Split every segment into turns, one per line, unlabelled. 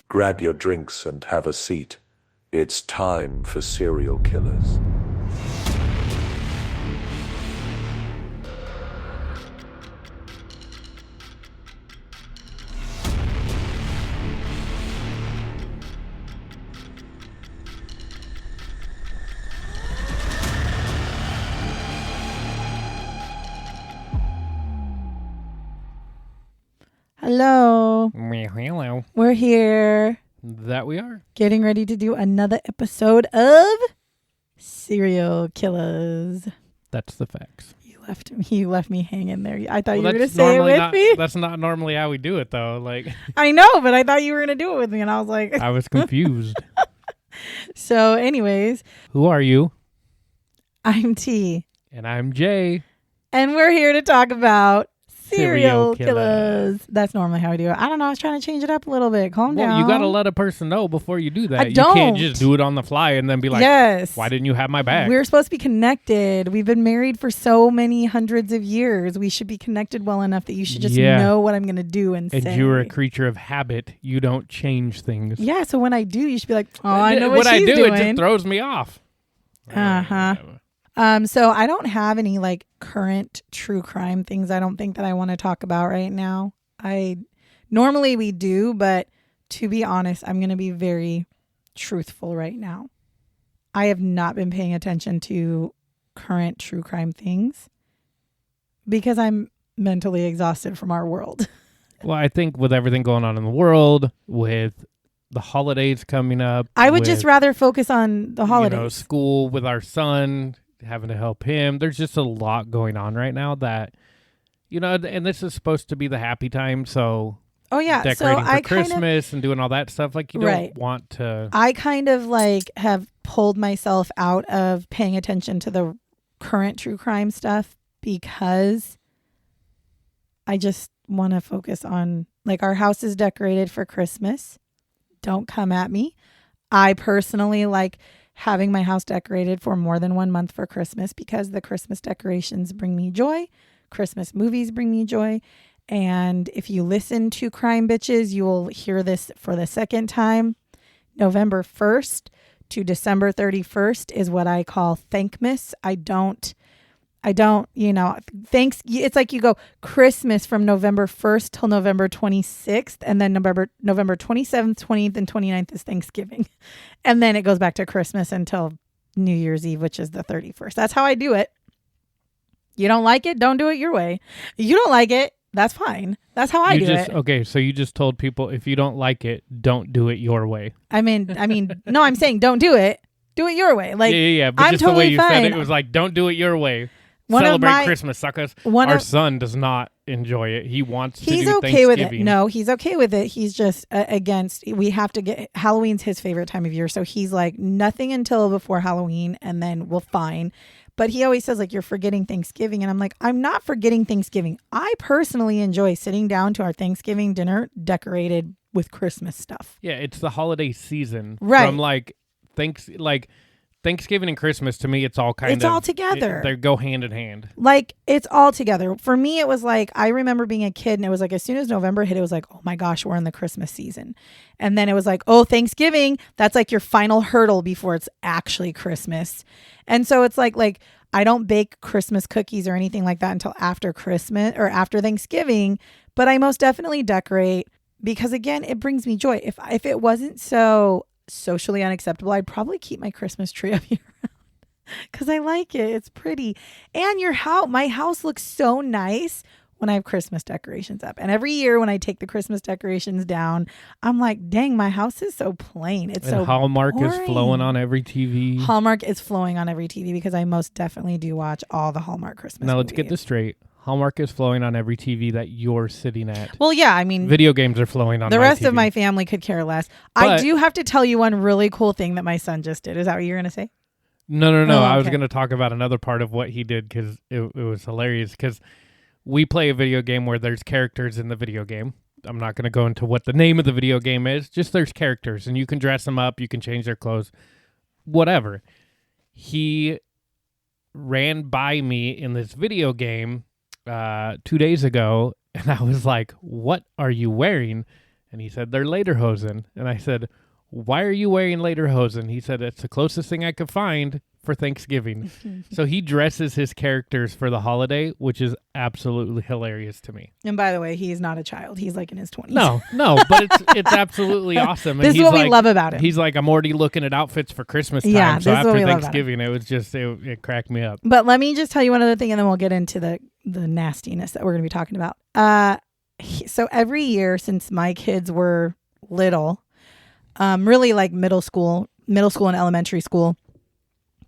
Grab your drinks and have a seat. It's time for serial killers.
Hello.
Hello.
We're here
That we are.
getting ready to do another episode of Serial Killers.
That's the facts.
You left me hanging there. I thought you were
Well,
going to say it with me.
That's not normally how we do it, though. Like,
I know, but I thought you were going to do it with me. And I was like,
I was confused.
so anyways,
Who are you?
I'm T.
And I'm Jay.
And we're here to talk about Serial
Serial killer.
Killers. That's normally how we do it. I don't know. I was trying to change it up a little bit. Calm down.
Well, you got to let a person know before you do that.
I
You can't
don't.
just do it on the fly and then be like,
yes.
why didn't you have my back?
We're supposed to be connected. We've been married for so many hundreds of years. We should be connected well enough that you should just know what I'm going to do and say.
And you're a creature of habit. You don't change things.
Yeah, so when I do, you should be like, oh, I know what
I
she's
do,
doing.
it just throws me off.
Uh-huh. So I don't have any like current true crime things I don't think that I want to talk about right now. Normally we do, but to be honest, I'm going to be very truthful right now. I have not been paying attention to current true crime things because I'm mentally exhausted from our world.
Well, I think with everything going on in the world, with the holidays coming up,
I would just rather focus on the holidays.
School with our son, having to help him. There's just a lot going on right now that, and this is supposed to be the happy time. So,
oh yeah,
decorating
so
for Christmas and doing all that stuff. Like, you don't want to.
I kind of like have pulled myself out of paying attention to the current true crime stuff because I just want to focus on, like, our house is decorated for Christmas. Don't come at me. I personally like having my house decorated for more than 1 month for Christmas because the Christmas decorations bring me joy. Christmas movies bring me joy. And if you listen to Crime Bitches, you will hear this for the second time. November 1st to December 31st is what I call Thankmas. I don't, thanks. It's like you go Christmas from November 1st till November 26th. And then November 27th, 20th, and 29th is Thanksgiving. And then it goes back to Christmas until New Year's Eve, which is the 31st. That's how I do it. You don't like it? Don't do it your way. You don't like it? That's fine. That's how I do it.
Okay, so you just told people if you don't like it, don't do it your way.
I mean, no, I'm saying don't do it. Do it your way. Like,
yeah. But
I'm
just
totally
the way you
fine.
said it was like, don't do it your way. Celebrate Christmas, suckers. Our son does not enjoy it. He wants to do
He's okay
Thanksgiving.
with it. No, he's okay with it. He's just against. We have to get Halloween's his favorite time of year, so he's like nothing until before Halloween, and then we'll fine. But he always says, like, you're forgetting Thanksgiving. And I'm like, I'm not forgetting Thanksgiving. I personally enjoy sitting down to our Thanksgiving dinner decorated with Christmas stuff.
Yeah, it's the holiday season.
Right.
From Thanksgiving and Christmas, to me, it's all
It's all together.
They go hand in hand.
Like, it's all together. For me, it was like, I remember being a kid and it was like, as soon as November hit, it was like, oh my gosh, we're in the Christmas season. And then it was like, oh, Thanksgiving, that's like your final hurdle before it's actually Christmas. And so it's like I don't bake Christmas cookies or anything like that until after Christmas or after Thanksgiving, but I most definitely decorate because, again, it brings me joy. If it wasn't so socially unacceptable, I'd probably keep my Christmas tree up year round because I like it. It's pretty. And my house looks so nice when I have Christmas decorations up. And every year when I take the Christmas decorations down, I'm like, dang, my house is so plain. It's so
Hallmark
boring.
is flowing on every TV.
Hallmark is flowing on every TV because I most definitely do watch all the Hallmark Christmas
Now,
movies.
let's get this straight. Hallmark is flowing on every TV that you're sitting at.
Well, yeah, I mean,
video games are flowing on
the
my
rest
TV.
of my family could care less.
But
I do have to tell you one really cool thing that my son just did. Is that what you're going to say?
No.
Oh,
I was
okay.
going to talk about another part of what he did because it was hilarious because we play a video game where there's characters in the video game. I'm not going to go into what the name of the video game is. Just there's characters and you can dress them up. You can change their clothes, whatever. He ran by me in this video game 2 days ago, and I was like, what are you wearing? And he said, they're lederhosen. And I said, why are you wearing lederhosen? He said, it's the closest thing I could find for Thanksgiving. So he dresses his characters for the holiday, which is absolutely hilarious to me.
And by the way, he's not a child. He's like in his 20s.
No, but it's absolutely awesome. And
This is what we love about him.
He's like, I'm already looking at outfits for Christmas time.
Yeah,
so
this is what
after
we love about
Thanksgiving, it was just, it cracked me up.
But let me just tell you one other thing, and then we'll get into the nastiness that we're going to be talking about. So every year since my kids were little, really like middle school and elementary school,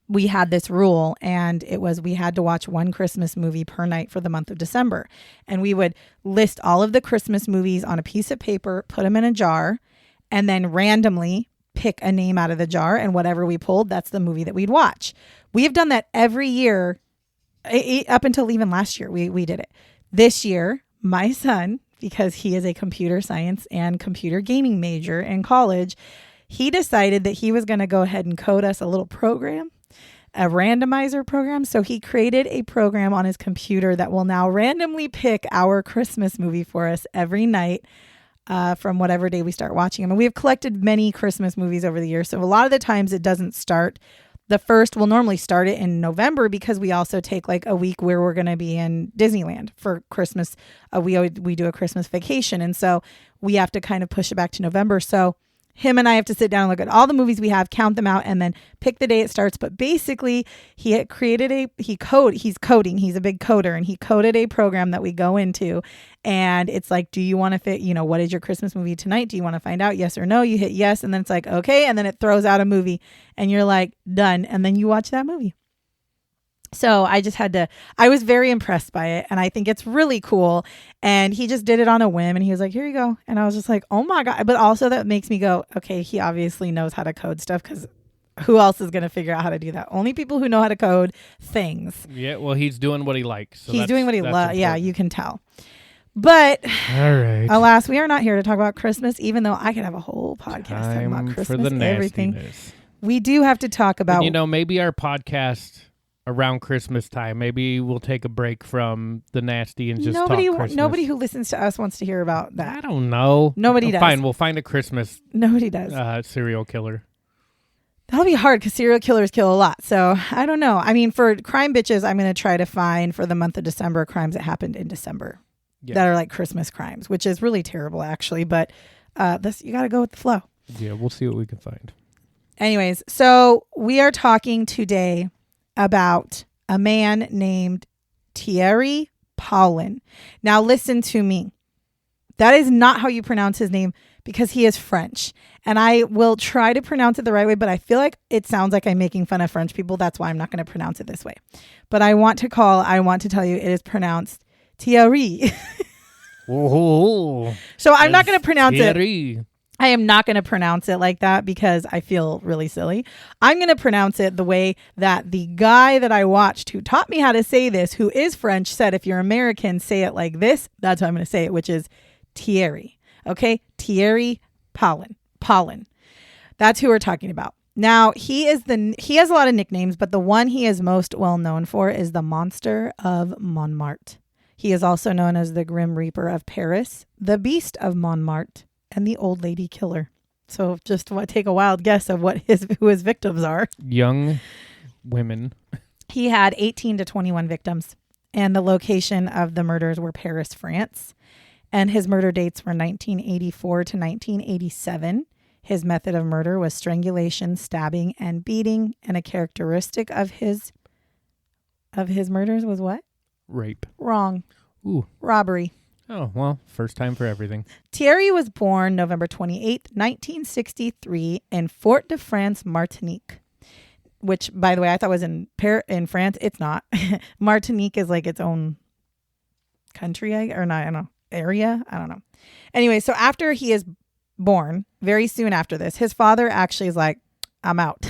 we had this rule, and it was we had to watch one Christmas movie per night for the month of December. And we would list all of the Christmas movies on a piece of paper, put them in a jar, and then randomly pick a name out of the jar, and whatever we pulled, that's the movie that we'd watch. We have done that every year up until even last year. We did it. This year, my son, because he is a computer science and computer gaming major in college, he decided that he was going to go ahead and code us a little program, a randomizer program. So he created a program on his computer that will now randomly pick our Christmas movie for us every night from whatever day we start watching them. And we have collected many Christmas movies over the years. So a lot of the times it doesn't start. The first, we'll normally start it in November because we also take like a week where we're going to be in Disneyland for Christmas. We do a Christmas vacation. And so we have to kind of push it back to November. So him and I have to sit down and look at all the movies we have, count them out, and then pick the day it starts. But basically, he had created he's coding. He's a big coder, and he coded a program that we go into. And it's like, do you want to fit, what is your Christmas movie tonight? Do you want to find out? Yes or no? You hit yes. And then it's like, okay. And then it throws out a movie and you're like, done. And then you watch that movie. So I was very impressed by it, and I think it's really cool. And he just did it on a whim, and he was like, here you go. And I was just like, oh my God. But also that makes me go, okay, he obviously knows how to code stuff, because who else is going to figure out how to do that? Only people who know how to code things.
Yeah, well, he's doing what he likes. So
he's doing what he loves. Yeah, you can tell. But
all right.
Alas, we are not here to talk about Christmas, even though I could have a whole podcast talking about Christmas,
for the
everything.
nastiness.
We do have to talk about...
And, maybe our podcast... around Christmas time, maybe we'll take a break from the nasty and just talk Christmas.
Nobody who listens to us wants to hear about that.
I don't know.
Nobody does.
Fine, we'll find a Christmas.
Nobody does.
Serial killer.
That'll be hard because serial killers kill a lot. So I don't know. I mean, for crime bitches, I'm going to try to find for the month of December crimes that happened in December that are like Christmas crimes, which is really terrible, actually. But you got to go with the flow.
Yeah, we'll see what we can find.
Anyways, so we are talking today about a man named Thierry Paulin. Now listen to me. That is not how you pronounce his name, because he is French. And I will try to pronounce it the right way, but I feel like it sounds like I'm making fun of French people. That's why I'm not going to pronounce it this way. But I want to tell you it is pronounced Thierry.
Oh,
so I'm not going to pronounce
Thierry.
it. I am not going to pronounce it like that because I feel really silly. I'm going to pronounce it the way that the guy that I watched who taught me how to say this, who is French, said, if you're American, say it like this. That's how I'm going to say it, which is Thierry. Okay? Thierry Paulin. That's who we're talking about. Now, he has a lot of nicknames, but the one he is most well known for is the Monster of Montmartre. He is also known as the Grim Reaper of Paris, the Beast of Montmartre, and the Old Lady Killer. So just take a wild guess of who his victims are.
Young women.
He had 18 to 21 victims, and the location of the murders were Paris, France. And his murder dates were 1984 to 1987. His method of murder was strangulation, stabbing, and beating. And a characteristic of his murders was what?
Rape.
Wrong.
Ooh.
Robbery.
Oh, well, first time for everything.
Thierry was born November 28th, 1963 in Fort-de-France, Martinique, which, by the way, I thought was in France. It's not. Martinique is like its own country, I don't know, area. I don't know. Anyway, so after he is born, very soon after this, his father actually is like, I'm out.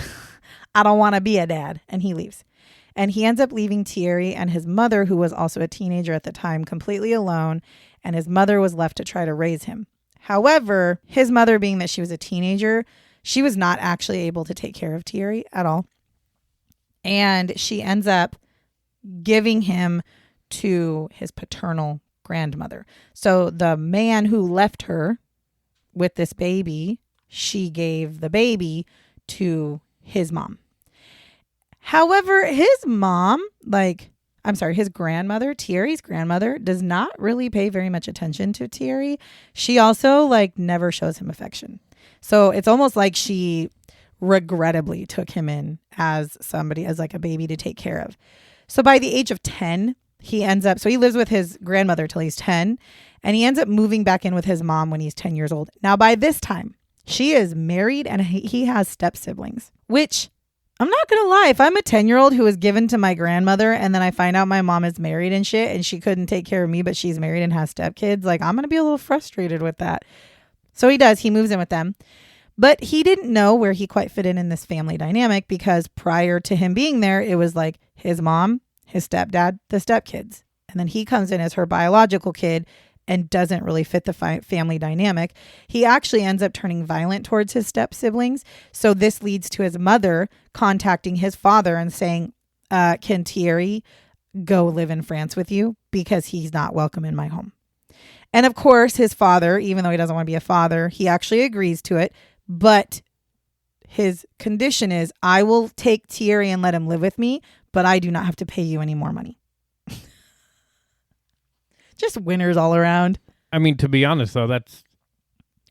I don't want to be a dad. And he leaves. And he ends up leaving Thierry and his mother, who was also a teenager at the time, completely alone. And his mother was left to try to raise him. However, his mother, being that she was a teenager, she was not actually able to take care of Thierry at all. And she ends up giving him to his paternal grandmother. So the man who left her with this baby, she gave the baby to his mom. However, his grandmother, Thierry's grandmother, does not really pay very much attention to Thierry. She also never shows him affection. So it's almost like she regrettably took him in as a baby to take care of. So by the age of 10, he lives with his grandmother till he's 10, and he ends up moving back in with his mom when he's 10 years old. Now, by this time, she is married and he has step siblings, which I'm not going to lie. If I'm a 10-year-old who was given to my grandmother and then I find out my mom is married and shit and she couldn't take care of me, but she's married and has stepkids, I'm going to be a little frustrated with that. So he moves in with them. But he didn't know where he quite fit in this family dynamic, because prior to him being there, it was his mom, his stepdad, the stepkids. And then he comes in as her biological kid and doesn't really fit the family dynamic. He actually ends up turning violent towards his step siblings. So this leads to his mother contacting his father and saying, can Thierry go live in France with you, because he's not welcome in my home? And of course, his father, even though he doesn't want to be a father, he actually agrees to it. But his condition is, I will take Thierry and let him live with me, but I do not have to pay you any more money. Just winners all around.
I mean, to be honest, though, that's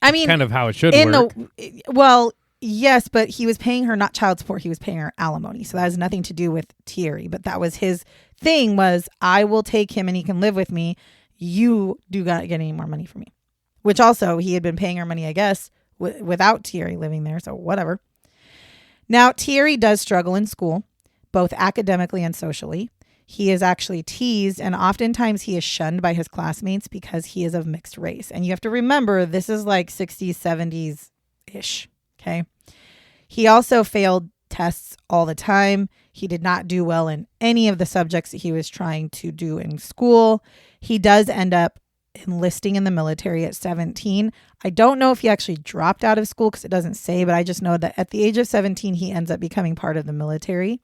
kind of how it should work.
Well, yes, but he was paying her not child support. He was paying her alimony. So that has nothing to do with Thierry. But that was his thing, was I will take him and he can live with me. You do not get any more money from me. Which also, he had been paying her money, I guess, without Thierry living there. So whatever. Now, Thierry does struggle in school, both academically and socially. He is actually teased, and oftentimes he is shunned by his classmates because he is of mixed race. And you have to remember, this is 60s, 70s-ish, okay? He also failed tests all the time. He did not do well in any of the subjects that he was trying to do in school. He does end up enlisting in the military at 17. I don't know if he actually dropped out of school because it doesn't say, but I just know that at the age of 17, he ends up becoming part of the military.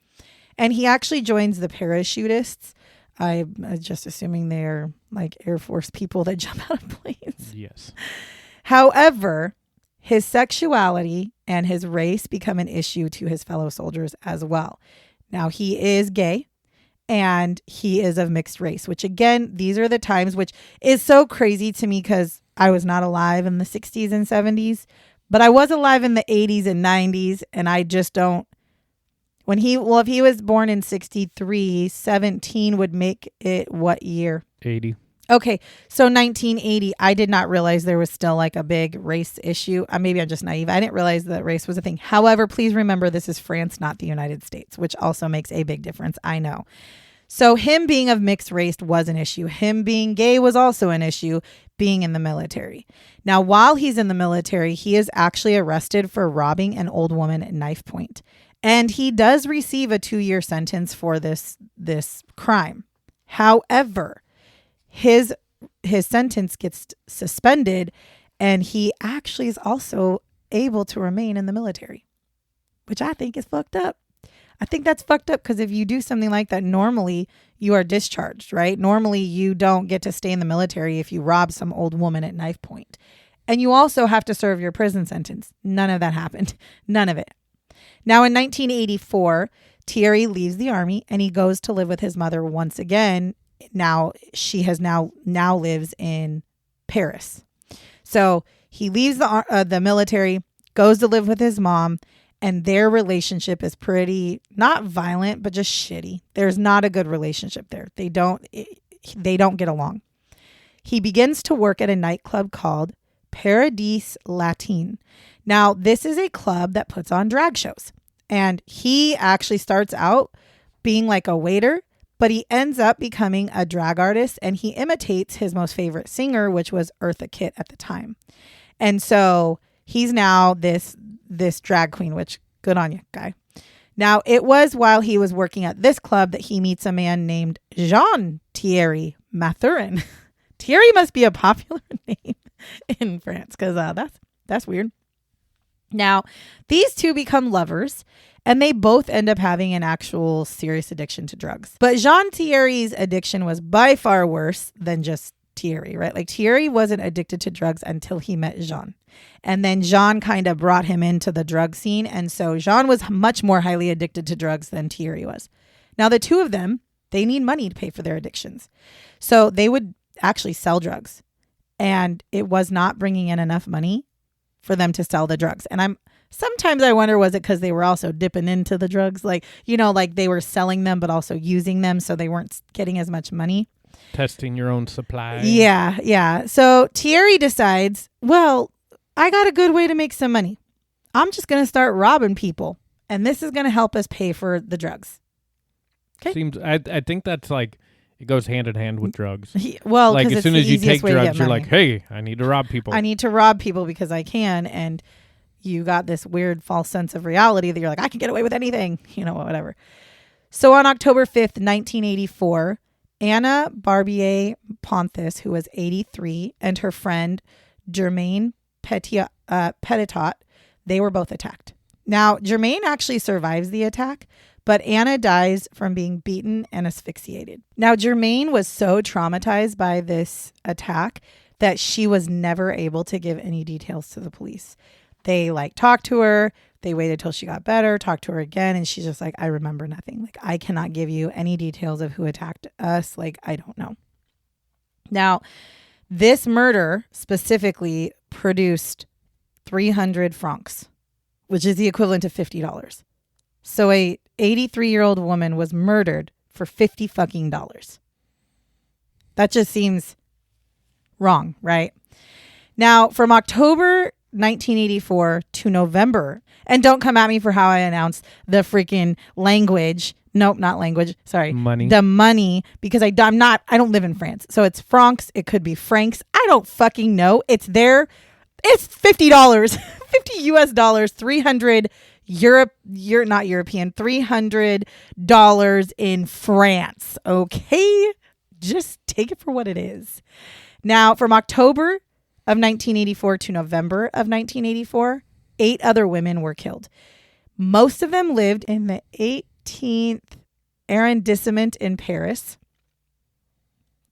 And he actually joins the parachutists. I'm just assuming they're Air Force people that jump out of planes.
Yes.
However, his sexuality and his race become an issue to his fellow soldiers as well. Now, he is gay. And he is of mixed race, which again, these are the times, which is so crazy to me because I was not alive in the 60s and 70s, but I was alive in the 80s and 90s. And I just don't, if he was born in 63, 17 would make it what year?
80.
Okay. So 1980, I did not realize there was still a big race issue. Maybe I'm just naive. I didn't realize that race was a thing. However, please remember, this is France, not the United States, which also makes a big difference. I know. So him being of mixed race was an issue. Him being gay was also an issue, being in the military. Now, while he's in the military, he is actually arrested for robbing an old woman at knife point. And he does receive a 2-year sentence for this crime. However, his sentence gets suspended, and he actually is also able to remain in the military, which I think is fucked up. I think that's fucked up because if you do something like that, normally you are discharged, right? Normally you don't get to stay in the military if you rob some old woman at knife point. And you also have to serve your prison sentence. None of that happened. None of it. Now in 1984, Thierry leaves the army and he goes to live with his mother once again. Now she has now lives in Paris. So he leaves the military, goes to live with his mom, and their relationship is pretty, not violent, but just shitty. There's not a good relationship there. They don't get along. He begins to work at a nightclub called Paradis Latin. Now, this is a club that puts on drag shows. And he actually starts out being a waiter, but he ends up becoming a drag artist, and he imitates his most favorite singer, which was Eartha Kitt at the time. And so he's now this drag queen, which good on you, guy. Now, it was while he was working at this club that he meets a man named Jean-Thierry Mathurin. Thierry must be a popular name in France because that's weird. Now, these two become lovers, and they both end up having an actual serious addiction to drugs. But Jean-Thierry's addiction was by far worse than just Thierry, right? Thierry wasn't addicted to drugs until he met Jean. And then Jean kind of brought him into the drug scene. And so Jean was much more highly addicted to drugs than Thierry was. Now, the two of them, they need money to pay for their addictions. So they would actually sell drugs. And it was not bringing in enough money for them to sell the drugs. And sometimes I wonder, was it because they were also dipping into the drugs? Like, like they were selling them, but also using them. So they weren't getting as much money.
Testing your own supply.
Yeah. So Thierry decides, well, I got a good way to make some money. I'm just going to start robbing people. And this is going to help us pay for the drugs. Okay.
I think that's like, it goes hand in hand with drugs.
Well,
like as soon as you take drugs, you're like, hey, I need to rob people.
I need to rob people because I can. And you got this weird false sense of reality that you're like, I can get away with anything, whatever. So on October 5th, 1984, Anna Barbier Ponthis, who was 83, and her friend Germaine Petitot, they were both attacked. Now, Germaine actually survives the attack, but Anna dies from being beaten and asphyxiated. Now, Germaine was so traumatized by this attack that she was never able to give any details to the police. They talked to her. They waited till she got better, talked to her again. And she's just like, I remember nothing. I cannot give you any details of who attacked us. I don't know. Now, this murder specifically produced 300 francs, which is the equivalent of $50. So a 83-year-old woman was murdered for $50 fucking dollars. That just seems wrong, right? Now, from October 1984 to November, and don't come at me for how I announced the freaking language. Nope, not language. Sorry.
Money.
The money, because I don't live in France. So it's francs. It could be francs. I don't fucking know. It's there. It's $50, 50 US dollars, 300 not European, $300 in France. Okay. Just take it for what it is. Now, from October of 1984 to November of 1984, 8 other women were killed. Most of them lived in the 18th arrondissement in Paris.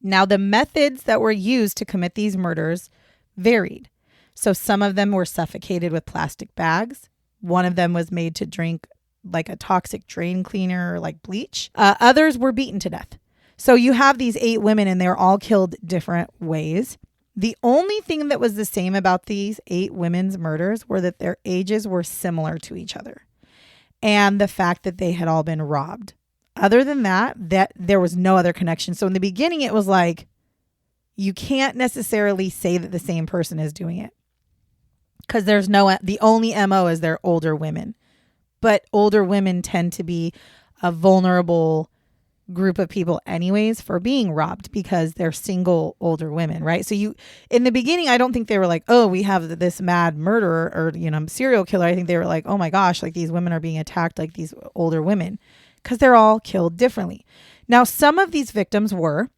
Now, the methods that were used to commit these murders varied. So some of them were suffocated with plastic bags. One of them was made to drink a toxic drain cleaner or bleach. Others were beaten to death. So you have these 8 women and they're all killed different ways. The only thing that was the same about these 8 women's murders were that their ages were similar to each other and the fact that they had all been robbed. Other than that there was no other connection. So in the beginning, it was you can't necessarily say that the same person is doing it because the only MO is they're older women, but older women tend to be a vulnerable group of people anyways for being robbed because they're single older women, right? So in the beginning, I don't think they were like, oh, we have this mad murderer or, serial killer. I think they were like, oh my gosh, these women are being attacked like these older women because they're all killed differently. Now, some of these victims were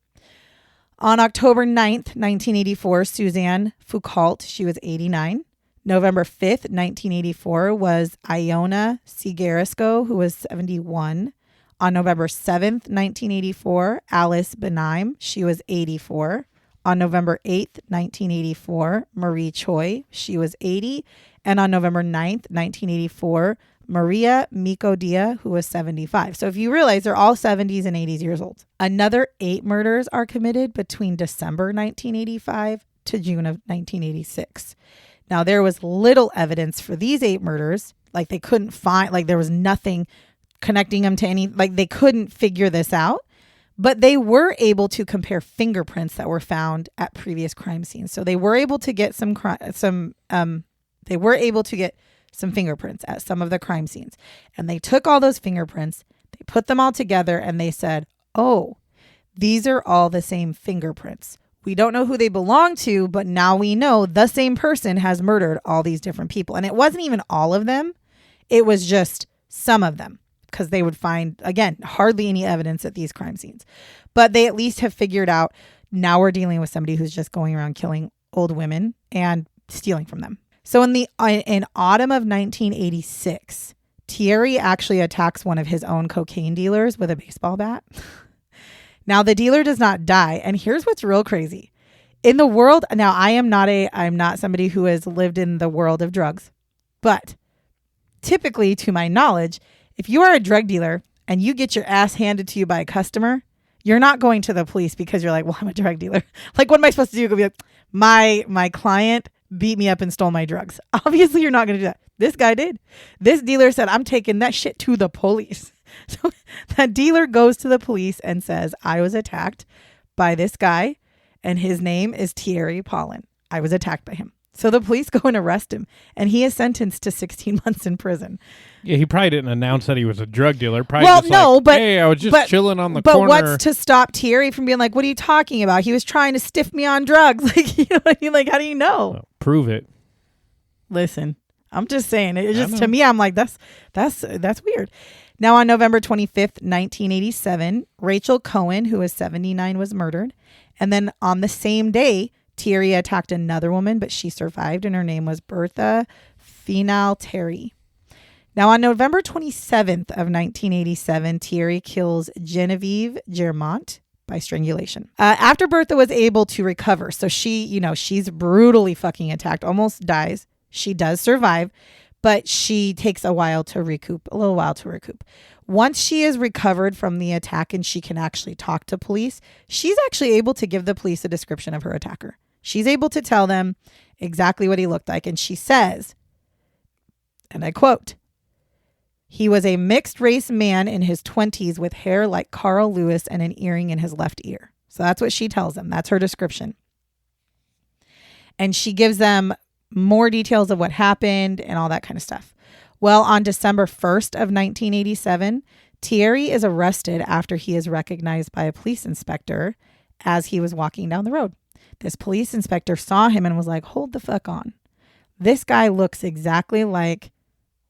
on October 9th, 1984, Suzanne Foucault, she was 89. November 5th, 1984 was Iona Sigarisco, who was 71. On November 7th, 1984, Alice Benaim, she was 84. On November 8th, 1984, Marie Choi, she was 80. And on November 9th, 1984, Maria Mikodia, who was 75. So if you realize they're all 70s and 80s years old. Another 8 murders are committed between December 1985 to June of 1986. Now, there was little evidence for these 8 murders. They couldn't find, there was nothing connecting them to any, they couldn't figure this out, but they were able to compare fingerprints that were found at previous crime scenes. So they were able to get some fingerprints at some of the crime scenes, and they took all those fingerprints, they put them all together, and they said, oh, these are all the same fingerprints. We don't know who they belong to, but now we know the same person has murdered all these different people. And it wasn't even all of them. It was just some of them, because they would find, again, hardly any evidence at these crime scenes. But they at least have figured out now we're dealing with somebody who's just going around killing old women and stealing from them. So in autumn of 1986, Thierry actually attacks one of his own cocaine dealers with a baseball bat. Now, the dealer does not die. And here's what's real crazy. in the world, now I'm not somebody who has lived in the world of drugs, but typically, to my knowledge, if you are a drug dealer and you get your ass handed to you by a customer, you're not going to the police because you're like, well, I'm a drug dealer. Like, what am I supposed to do? Go be like, my client beat me up and stole my drugs. Obviously, you're not going to do that. This guy did. This dealer said, I'm taking that shit to the police. So that dealer goes to the police and says, I was attacked by this guy, and his name is Thierry Paulin. I was attacked by him. So the police go and arrest him, and he is sentenced to 16 months in prison.
Yeah, he probably didn't announce that he was a drug dealer. Probably hey, I was just chilling on the corner.
But what's to stop Thierry from being like, what are you talking about? He was trying to stiff me on drugs. Like, you know what I mean? Like, how do you know?
Well, prove it.
Listen, I'm just saying. It just, to me, I'm like, that's weird. Now, on November 25th, 1987, Rachel Cohen, who was 79, was murdered. And then on the same day, Thierry attacked another woman, but she survived, and her name was Bertha Final Terry. Now, on November 27th of 1987, Thierry kills Genevieve Germont by strangulation. After Bertha was able to recover, so she's brutally fucking attacked, almost dies. She does survive, but she takes a little while to recoup. Once she is recovered from the attack and she can actually talk to police, she's actually able to give the police a description of her attacker. She's able to tell them exactly what he looked like. And she says, and I quote, he was a mixed race man in his 20s with hair like Carl Lewis and an earring in his left ear. So that's what she tells them. That's her description. And she gives them more details of what happened and all that kind of stuff. Well, on December 1st of 1987, Thierry is arrested after he is recognized by a police inspector as he was walking down the road. This police inspector saw him and was like, hold the fuck on. This guy looks exactly like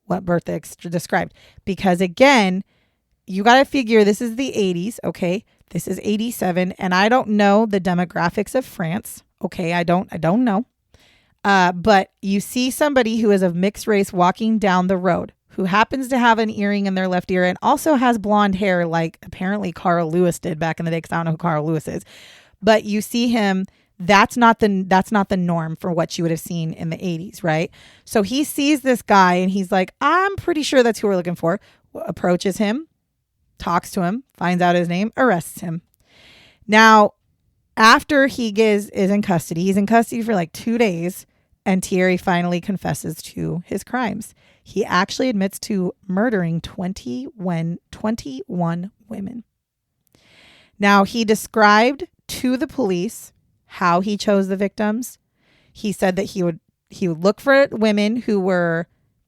what Bertha described. Because again, you got to figure this is the 80s, okay? This is 87, and I don't know the demographics of France, okay? I don't know. But you see somebody who is of mixed race walking down the road who happens to have an earring in their left ear and also has blonde hair like apparently Carl Lewis did back in the day, because I don't know who Carl Lewis is. But you see him, that's not the norm for what you would have seen in the 80s, right? So he sees this guy and he's like, I'm pretty sure that's who we're looking for. Approaches him, talks to him, finds out his name, arrests him. Now, after he is in custody, he's in custody for like 2 days, and Thierry finally confesses to his crimes. He actually admits to murdering 21 women. Now, he described to the police how he chose the victims. He said that he would look for women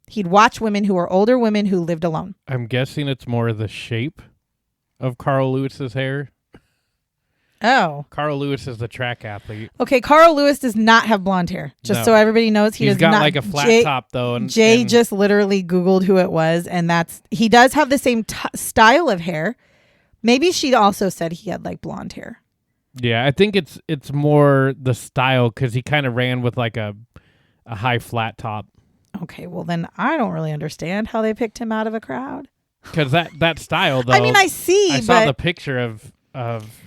he'd watch women who were older women who lived alone.
I'm guessing it's more the shape of Carl Lewis's hair.
Oh.
Carl Lewis is the track athlete.
Okay, Carl Lewis does not have blonde hair. Just so everybody knows,
he's got like a flat top though. And
Jay just literally Googled who it was, and he does have the same style of hair. Maybe she also said he had like blonde hair.
Yeah, I think it's more the style, because he kind of ran with like a high flat top.
Okay, well then I don't really understand how they picked him out of a crowd.
Because that style though.
I mean, I
saw the picture of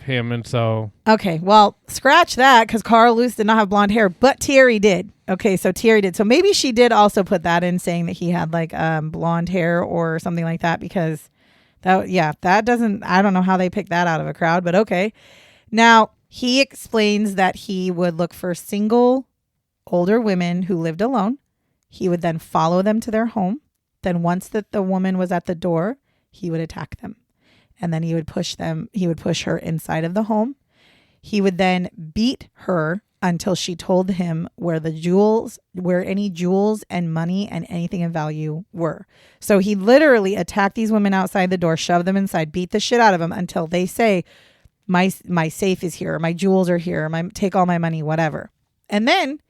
him, and so
okay, well, scratch that, because Carl Lewis did not have blonde hair, but Thierry did. Okay, so Thierry did. So maybe she did also put that in, saying that he had like blonde hair or something like that, because that doesn't, I don't know how they picked that out of a crowd, but okay. Now, he explains that he would look for single older women who lived alone. He would then follow them to their home. Then once that the woman was at the door, he would attack them. And then he would push her inside of the home. He would then beat her until she told him where any jewels and money and anything of value were. So he literally attacked these women outside the door, shoved them inside, beat the shit out of them until they say, my safe is here, my jewels are here, take all my money, whatever. And then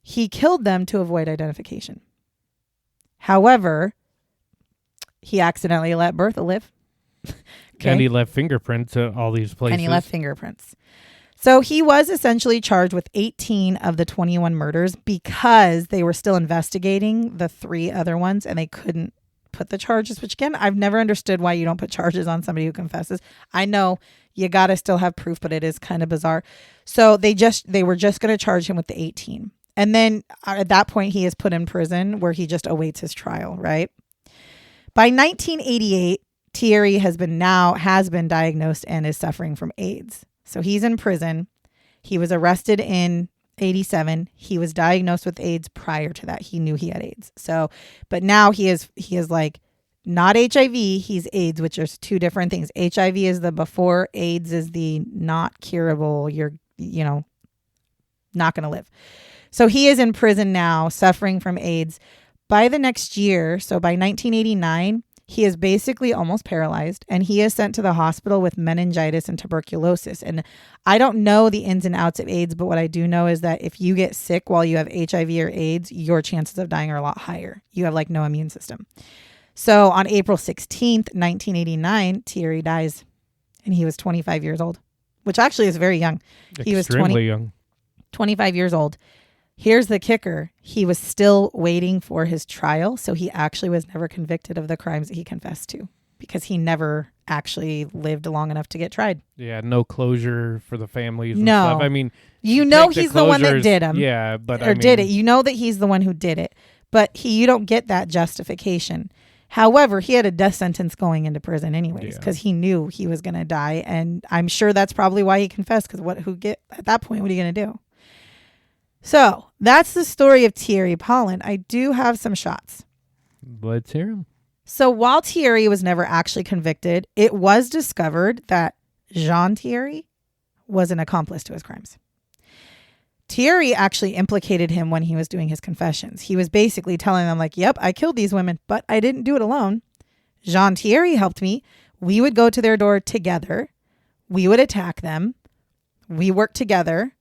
he killed them to avoid identification. However, he accidentally let Bertha live. Okay.
And he left fingerprints at all these places.
So he was essentially charged with 18 of the 21 murders because they were still investigating the 3 other ones and they couldn't put the charges, which again, I've never understood why you don't put charges on somebody who confesses. I know you got to still have proof, but it is kind of bizarre. So they were just going to charge him with the 18. And then at that point, he is put in prison where he just awaits his trial, right? By 1988, Thierry has been diagnosed and is suffering from AIDS. So he's in prison. He was arrested in 87. He was diagnosed with AIDS prior to that. He knew he had AIDS. So, but now he is like not HIV, he's AIDS, which is two different things. HIV is the before, AIDS is the not curable. You're, not going to live. So he is in prison now, suffering from AIDS. By the next year, so by 1989, he is basically almost paralyzed, and he is sent to the hospital with meningitis and tuberculosis. And I don't know the ins and outs of AIDS, but what I do know is that if you get sick while you have HIV or AIDS, your chances of dying are a lot higher. You have like no immune system. So on April 16th, 1989, Thierry dies, and he was 25 years old, which actually is very young. He was
young.
25 years old. Here's the kicker. He was still waiting for his trial. So he actually was never convicted of the crimes that he confessed to because he never actually lived long enough to get tried.
Yeah, no closure for the families and
No.
stuff. I mean,
he's the one that did him.
Yeah, but
did it. You know that he's the one who did it. But you don't get that justification. However, he had a death sentence going into prison anyways because he knew he was going to die. And I'm sure that's probably why he confessed because at that point, what are you going to do? So that's the story of Thierry Paulin. I do have some shots.
Let's hear him.
So while Thierry was never actually convicted, it was discovered that Jean Thierry was an accomplice to his crimes. Thierry actually implicated him when he was doing his confessions. He was basically telling them like, yep, I killed these women, but I didn't do it alone. Jean Thierry helped me. We would go to their door together. We would attack them. We worked together.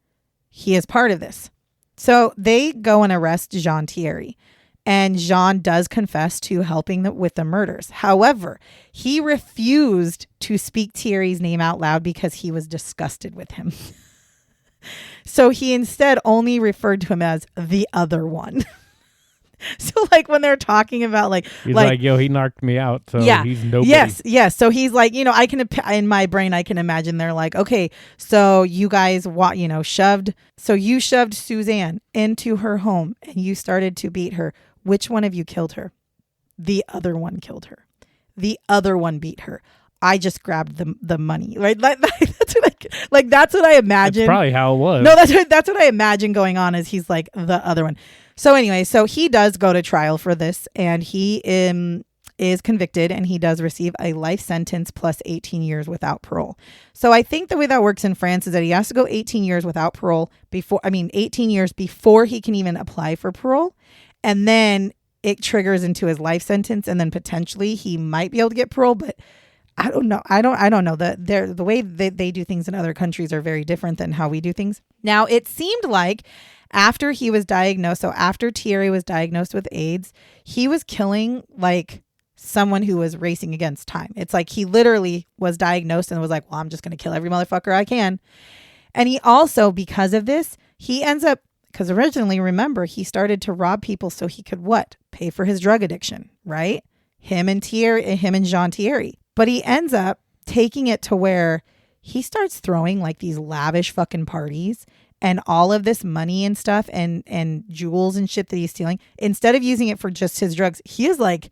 He is part of this. So they go and arrest Jean Thierry, and Jean does confess to helping with the murders. However, he refused to speak Thierry's name out loud because he was disgusted with him. So he instead only referred to him as the other one. So like when they're talking about
he's like, yo, he knocked me out. So he's nobody.
Yes. So he's like, I can, in my brain, I can imagine they're like, okay, so you guys, you shoved Suzanne into her home and you started to beat her. Which one of you killed her? The other one killed her. The other one beat her. I just grabbed the money, right? That's what I imagine.
That's probably how it was.
No, that's what I imagine going on. Is he's like the other one. So anyway, so he does go to trial for this, and he is convicted, and he does receive a life sentence plus 18 years without parole. So I think the way that works in France is that he has to go 18 years without parole 18 years before he can even apply for parole, and then it triggers into his life sentence, and then potentially he might be able to get parole, but I don't know. I don't know. The way they do things in other countries are very different than how we do things. Now, it seemed like after he was diagnosed, so after Thierry was diagnosed with AIDS, he was killing like someone who was racing against time. It's like he literally was diagnosed and was like, well, I'm just going to kill every motherfucker I can. And he also, because of this, he ends up, because originally, remember, he started to rob people so he could what? Pay for his drug addiction, right? Him and Jean Thierry. But he ends up taking it to where he starts throwing like these lavish fucking parties and all of this money and stuff and jewels and shit that he's stealing. Instead of using it for just his drugs, he is like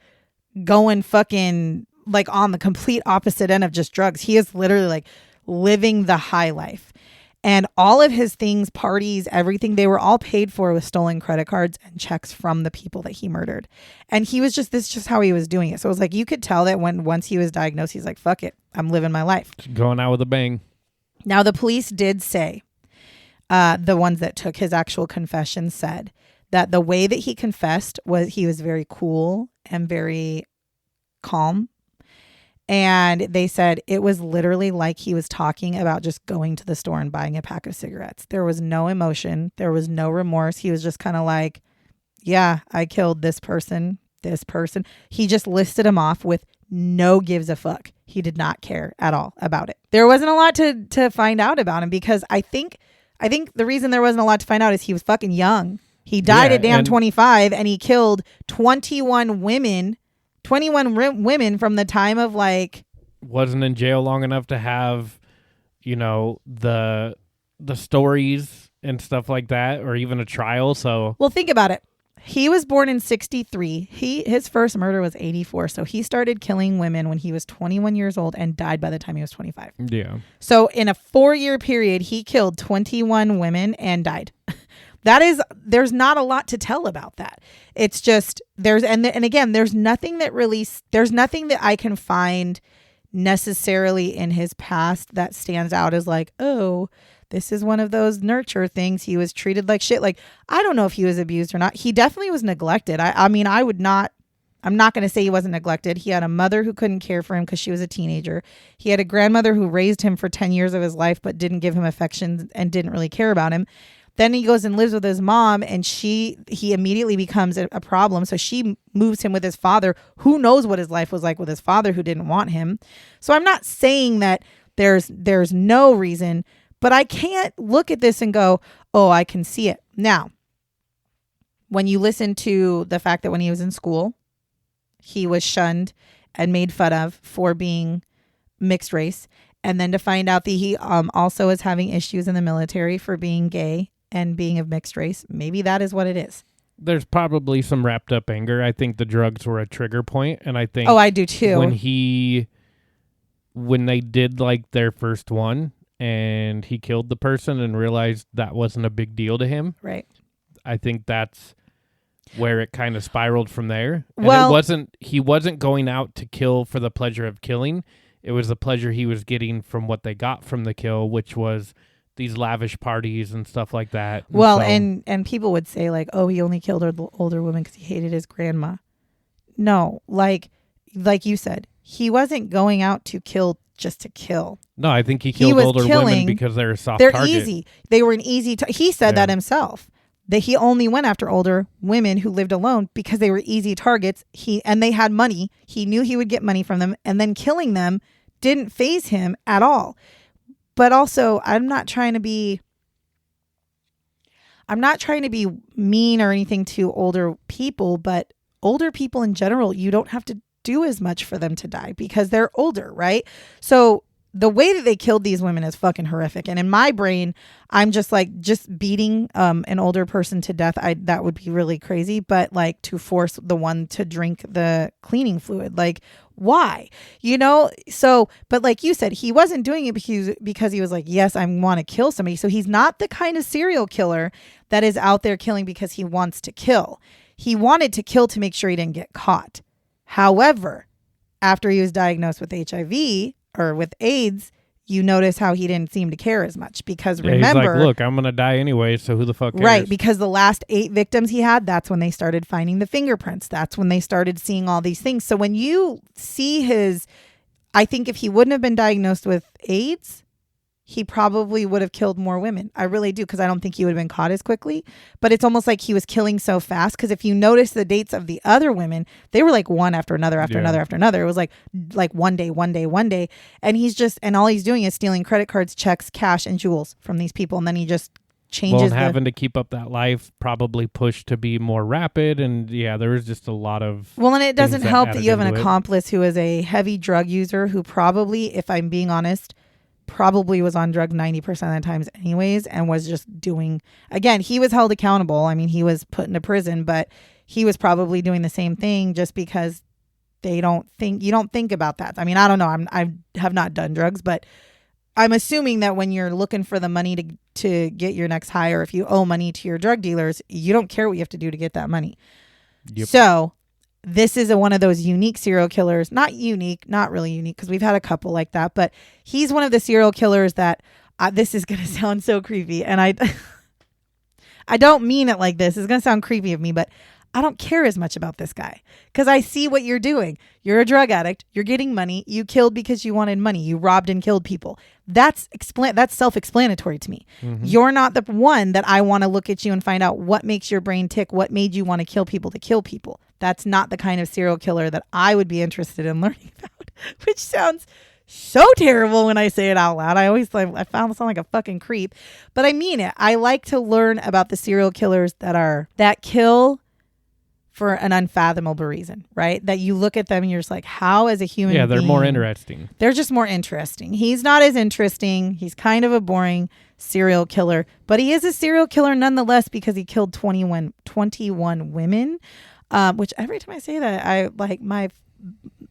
going fucking like on the complete opposite end of just drugs. He is literally like living the high life. And all of his things, parties, everything, they were all paid for with stolen credit cards and checks from the people that he murdered. And he was this is just how he was doing it. So it was like, you could tell that once he was diagnosed, he's like, fuck it, I'm living my life.
Going out with a bang.
Now, the police did say, the ones that took his actual confession said that the way that he confessed was he was very cool and very calm. And they said it was literally like he was talking about just going to the store and buying a pack of cigarettes. There was no emotion. There was no remorse. He was just kind of like, yeah, I killed this person, this person. He just listed them off with no gives a fuck. He did not care at all about it. There wasn't a lot to find out about him because I think the reason there wasn't a lot to find out is he was fucking young. He died at damn 25 and he killed 21 women women from the time of like
wasn't in jail long enough to have, the stories and stuff like that, or even a trial. So,
well, think about it. He was born in 1963. His first murder was 1984. So he started killing women when he was 21 years old and died by the time he was 25.
Yeah.
So in a 4-year period, he killed 21 women and died. There's not a lot to tell about that. It's just and again, there's nothing that I can find necessarily in his past that stands out as like, oh, this is one of those nurture things. He was treated like shit. Like, I don't know if he was abused or not. He definitely was neglected. I'm not going to say he wasn't neglected. He had a mother who couldn't care for him because she was a teenager. He had a grandmother who raised him for 10 years of his life, but didn't give him affection and didn't really care about him. Then he goes and lives with his mom, and he immediately becomes a problem. So she moves him with his father. Who knows what his life was like with his father who didn't want him. So I'm not saying that there's no reason, but I can't look at this and go, oh, I can see it. Now, when you listen to the fact that when he was in school, he was shunned and made fun of for being mixed race, and then to find out that he also is having issues in the military for being gay and being of mixed race, maybe that is what it is.
There's probably some wrapped up anger. I think the drugs were a trigger point, and I think
I do too.
When they did like their first one, and he killed the person and realized that wasn't a big deal to him.
Right.
I think that's where it kind of spiraled from there. And he wasn't going out to kill for the pleasure of killing. It was the pleasure he was getting from what they got from the kill, which was these lavish parties and stuff like that.
And people would say like, oh, he only killed older women because he hated his grandma. No, like you said, he wasn't going out to kill just to kill.
No, I think he killed older women because they're a soft target.
They're easy. They were an easy he said that himself. That he only went after older women who lived alone because they were easy targets. And they had money. He knew he would get money from them, and then killing them didn't faze him at all. But also, I'm not trying to be mean or anything to older people, but older people in general, you don't have to do as much for them to die because they're older, right? So the way that they killed these women is fucking horrific. And in my brain, I'm just like, just beating an older person to death, that would be really crazy. But like, to force the one to drink the cleaning fluid, like, why? So, but like you said, he wasn't doing it because he was like, yes, I want to kill somebody. So he's not the kind of serial killer that is out there killing because he wants to kill. He wanted to kill to make sure he didn't get caught. However, after he was diagnosed with HIV or with AIDS, you notice how he didn't seem to care as much because remember,
he's like, look, I'm going to die anyway, so who the fuck cares?
Right, because the last 8 victims he had, that's when they started finding the fingerprints. That's when they started seeing all these things. So when you see I think if he wouldn't have been diagnosed with AIDS, he probably would have killed more women. I really do, because I don't think he would have been caught as quickly. But it's almost like he was killing so fast, because if you notice the dates of the other women, they were like one after another, after another, after another. It was like one day. And all he's doing is stealing credit cards, checks, cash, and jewels from these people. And then he just changes.
Having to keep up that life probably pushed to be more rapid. And there was just a lot of.
Well, and it doesn't help that you have an accomplice who is a heavy drug user who probably, if I'm being honest, probably was on drugs 90% of the times anyways, and was just doing, again, he was held accountable. I mean, he was put into prison, but he was probably doing the same thing just because you don't think about that. I mean, I don't know. I have not done drugs, but I'm assuming that when you're looking for the money to get your next high, or if you owe money to your drug dealers, you don't care what you have to do to get that money.
Yep.
So this is one of those unique serial killers. Not really unique, because we've had a couple like that. But he's one of the serial killers that, this is going to sound so creepy. And I don't mean it like this. It's going to sound creepy of me, but I don't care as much about this guy. Because I see what you're doing. You're a drug addict. You're getting money. You killed because you wanted money. You robbed and killed people. That's self-explanatory to me. Mm-hmm. You're not the one that I want to look at you and find out what makes your brain tick, what made you want to kill people to kill people. That's not the kind of serial killer that I would be interested in learning about, which sounds so terrible when I say it out loud. I sound like a fucking creep, but I mean it. I like to learn about the serial killers that kill for an unfathomable reason, right? That you look at them and you're just like, how as a human
Yeah, they're
being,
more interesting.
They're just more interesting. He's not as interesting. He's kind of a boring serial killer, but he is a serial killer nonetheless because he killed 21 women, which every time I say that, I like my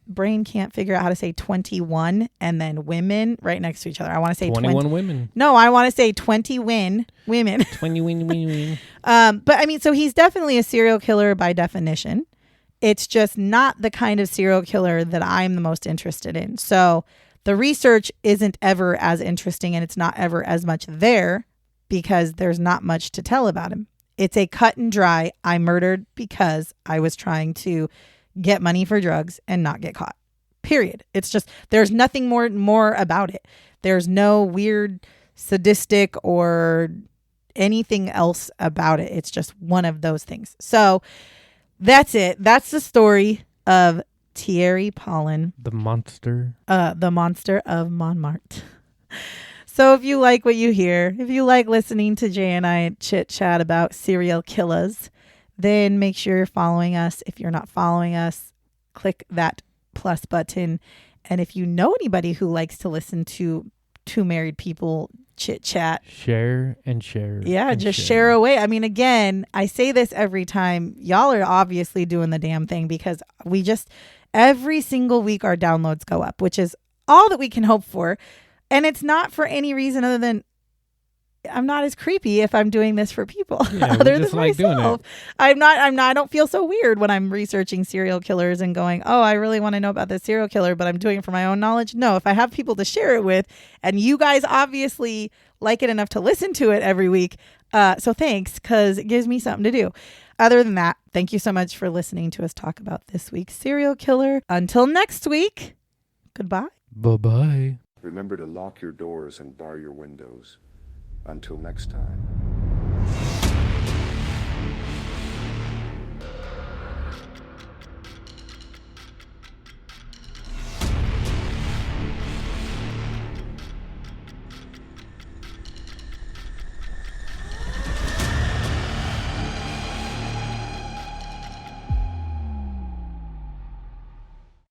brain can't figure out how to say 21 and then women right next to each other. I want to say
21 women.
No, I want to say 20 women.
20 women.
But I mean, so he's definitely a serial killer by definition. It's just not the kind of serial killer that I'm the most interested in. So the research isn't ever as interesting and it's not ever as much there because there's not much to tell about him. It's a cut and dry. I murdered because I was trying to get money for drugs and not get caught. Period. It's just, there's nothing more about it. There's no weird, sadistic or anything else about it. It's just one of those things. So that's it. That's the story of Thierry Paulin.
The Monster
of Montmartre. So if you like what you hear, if you like listening to Jay and I chit chat about serial killers, then make sure you're following us. If you're not following us, click that plus button. And if you know anybody who likes to listen to two married people chit chat,
share and share.
Yeah,
and
just share away. I mean, again, I say this every time. Y'all are obviously doing the damn thing because we just, every single week our downloads go up, which is all that we can hope for. And it's not for any reason other than I'm not as creepy if I'm doing this for people other than
like
myself. I'm not, I don't feel so weird when I'm researching serial killers and going, oh, I really want to know about this serial killer, but I'm doing it for my own knowledge. No, if I have people to share it with and you guys obviously like it enough to listen to it every week. So thanks, because it gives me something to do. Other than that, thank you so much for listening to us talk about this week's serial killer. Until next week, goodbye.
Bye-bye.
Remember to lock your doors and bar your windows. Until next time.